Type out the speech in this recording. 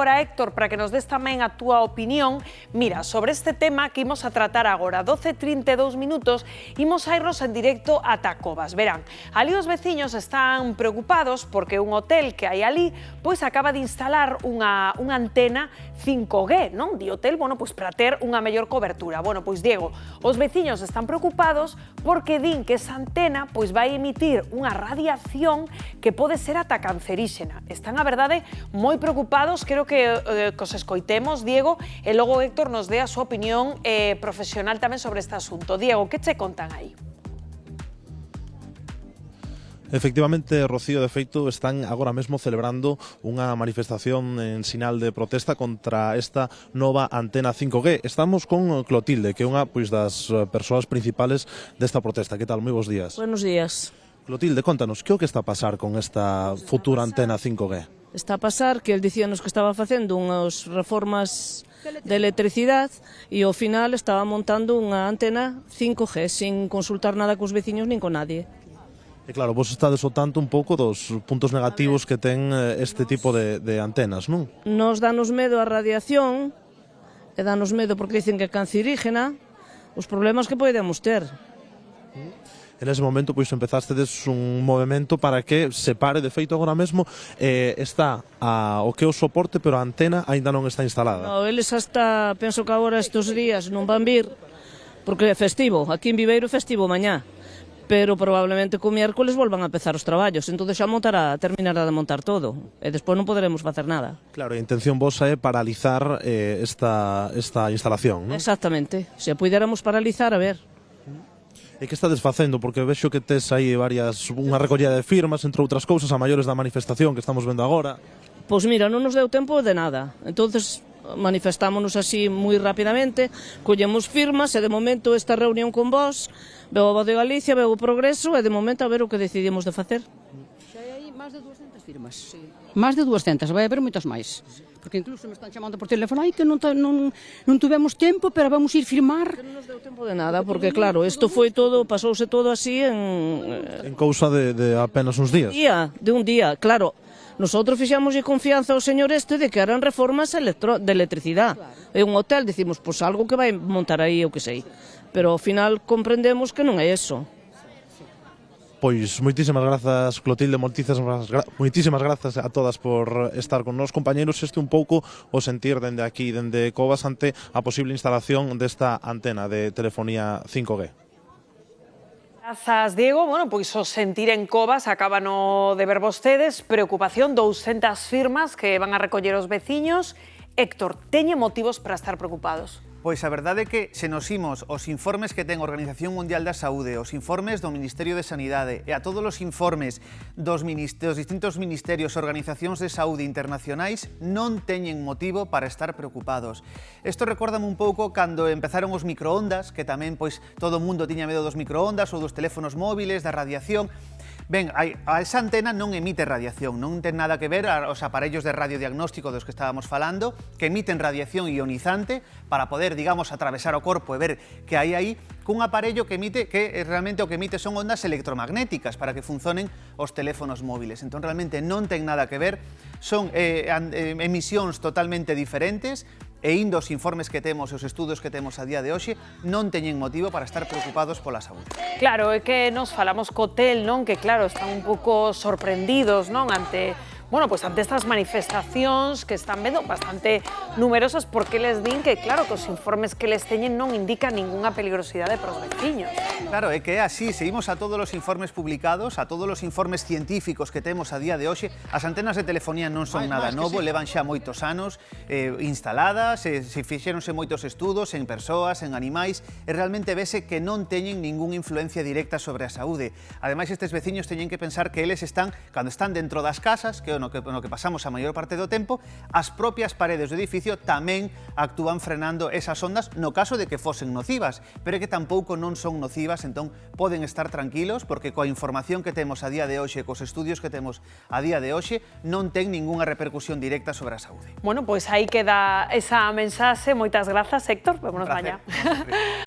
agora, Héctor, para que nos des tamén a túa opinión. Mira, sobre este tema que imos a tratar agora, 12:32 minutos, imos a irnos en directo ata Covas. Verán, ali os veciños están preocupados porque un hotel que hai ali pois acaba de instalar unha antena 5G, non? Di hotel, bueno, pois para ter unha mellor cobertura. Bueno, pois Diego, os veciños están preocupados porque din que esa antena pois vai emitir unha radiación que pode ser ata canceríxena. Están, a verdade, moi preocupados, creo que os escoitemos, Diego, e logo Héctor nos dé a súa opinión profesional tamén sobre este asunto. Diego, que che contan aí? Efectivamente, Rocío, de feito, están agora mesmo celebrando unha manifestación en sinal de protesta contra esta nova antena 5G. Estamos con Clotilde, que é unha das persoas principales desta protesta. Que tal? Moi bons días. Buenos días. Clotilde, contanos, que é o que está a pasar con esta futura antena 5G? Está a pasar que el dicíanos que estaba facendo unhas reformas de electricidade e ao final estaba montando unha antena 5G sin consultar nada cos veciños nin con nadie. E claro, vos estades ao tanto un pouco dos puntos negativos que ten este tipo de antenas, non? Nos danos medo a radiación e danos medo porque dicen que é cancerígena os problemas que podemos ter. En ese momento, empezastedes un movimento para que se pare, de feito, agora mesmo está o que é o soporte, pero a antena aínda non está instalada. No, eles hasta, penso que agora estes días non van vir, porque é festivo, aquí en Viveiro é festivo mañá, pero probablemente co miércoles volvan a empezar os traballos, entón xa terminará de montar todo, e despois non poderemos facer nada. Claro, a intención vosa é paralizar esta instalación, non? Exactamente, se a puidéramos paralizar, a ver. E que estades facendo? Porque vexo que tes aí unha recollida de firmas, entre outras cousas, a maiores da manifestación que estamos vendo agora. Pois mira, non nos deu tempo de nada. Entonces manifestámonos así moi rapidamente, collemos firmas e de momento esta reunión con vos, veo a Voz de Galicia, veo o Progreso e de momento a ver o que decidimos de facer. Xa hai aí máis de 200 firmas. Sí. Máis de 200, vai haber moitas máis. Porque incluso me están chamando por teléfono, que non tuvemos tempo, pero vamos ir firmar. Que non nos deu tempo de nada, porque claro, isto foi todo, pasouse todo así en cousa de apenas uns días. De un día, claro. Nosotros fixamos confianza ao señor de que eran reformas de electricidade. É un hotel, dicimos, pois algo que vai montar aí, o que sei. Pero ao final comprendemos que non é eso. Pois moitísimas grazas, Clotilde, moitísimas grazas a todas por estar con nós, compañeros. Este un pouco o sentir dende aquí, dende Covas, ante a posible instalación desta antena de telefonía 5G. Grazas, Diego. Bueno, pois o sentir en Covas acabano de ver vostedes. Preocupación, 200 firmas que van a recoller os veciños. Héctor, teñen motivos para estar preocupados? Pois a verdade é que se nos imos os informes que ten a Organización Mundial da Saúde, os informes do Ministerio de Sanidade e a todos os informes dos distintos ministerios e organizacións de saúde internacionais, non teñen motivo para estar preocupados. Isto recórdame un pouco cando empezaron os microondas, que tamén todo o mundo tiña medo dos microondas ou dos teléfonos móviles, da radiación. Ben, esa antena non emite radiación, non ten nada que ver aos aparellos de radiodiagnóstico dos que estábamos falando, que emiten radiación ionizante para poder, digamos, atravesar o corpo e ver que hai aí, cun aparello que realmente o que emite son ondas electromagnéticas para que funcionen os teléfonos móviles. Entón, realmente non ten nada que ver, son emisións totalmente diferentes, e indo os informes que temos e os estudos que temos a día de hoxe non teñen motivo para estar preocupados pola saúde. Claro, é que nos falamos co hotel, non? Que claro, están un pouco sorprendidos, non? Ante estas manifestacións que están vendo bastante numerosas, porque les din que, claro, que os informes que les teñen non indican ningunha peligrosidade para os veciños. Claro, é que é así, seguimos a todos os informes publicados, a todos os informes científicos que temos a día de hoxe. As antenas de telefonía non son nada novo, levan xa moitos anos instaladas, se fixéronse moitos estudos en persoas, en animais, e realmente vese que non teñen ninguna influencia directa sobre a saúde. Ademais, estes veciños teñen que pensar que eles están, cando están dentro das casas, que no que pasamos a maior parte do tempo, as propias paredes do edificio tamén actúan frenando esas ondas no caso de que fosen nocivas, pero é que tampouco non son nocivas, entón poden estar tranquilos porque coa información que temos a día de hoxe, cos estudios que temos a día de hoxe, non ten ningunha repercusión directa sobre a saúde. Bueno, pois aí queda esa mensaxe. Moitas grazas, Héctor. Vémonos mañá.